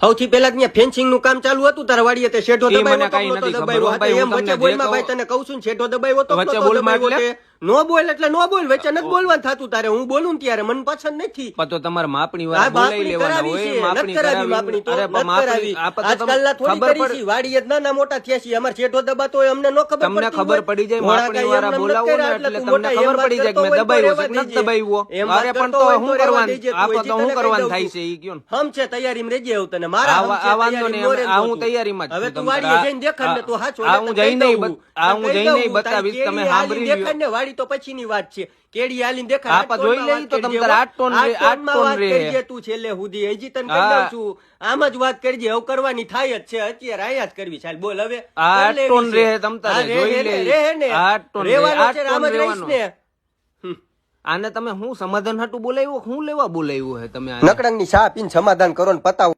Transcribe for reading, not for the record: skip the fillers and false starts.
સૌથી પેલા ત્યાં ફેન્સિંગ નું કામ ચાલુ હતું તારા વાડીએ તે શેઠો દબાવ્યો તો નહોતો દબાવ્યો એમ વચ્ચે બોલમાં ભાઈ તને કહું છું શેઠો દબાવ્યો તો નહોતો દબાવ્યો નો બોલ એટલે નો બોલ વચ્ચે નથી બોલવાનું થતું તારે હું બોલું ને ત્યારે મને પસંદ નથી તો તમારે માપણી વાર બોલાઈ લેવાના હોય માપણી કરાવી અરે માપણી આજકાલના થોડી કરી છે વાડીએ નાના મોટા થયા છે અમાર શેઠો દબાતો હોય અમને નો ખબર તમને ખબર પડી જાય માપણી વાળા બોલાવો ને એટલે તમને ખબર પડી જાય કે મેં દબાવ્યો છે કે નથી દબાવ્યો અરે પણ તો શું કરવાનું આપો તો શું કરવાનું થાય છે ઈ કયો હમ છે તૈયારીમાં રહેજે એવું તને મારા આ વાંધો નહીં આ હું તૈયારીમાં જ હવે તું વાડીએ જઈને દેખાડ ને તું હાચો આ હું જઈને બતાવીશ તમે સાંભળી દેખાડ ને વાડી તો પછીની વાત છે કેડી આલીને દેખાડ આપા જોઈ લઈ તો તમ તાર 8 ટન રે તું છેલ્લે સુધી હજી તને કહી દઉં છું આમ જ વાત કરજે હવે કરવાની થાય જ છે અત્યારે આયા જ કરવી ચાલ બોલ હવે 8 ટન રે તમ તારે જોઈ લે 8 ટન રેવાનું આમ જ રહીશ ને આને તમે હું સમાધાન હાટું બોલાવ્યો હું લેવા બોલાવ્યો હે તમે નકડંગની શા પીને સમાધાન કરો ને પતાવો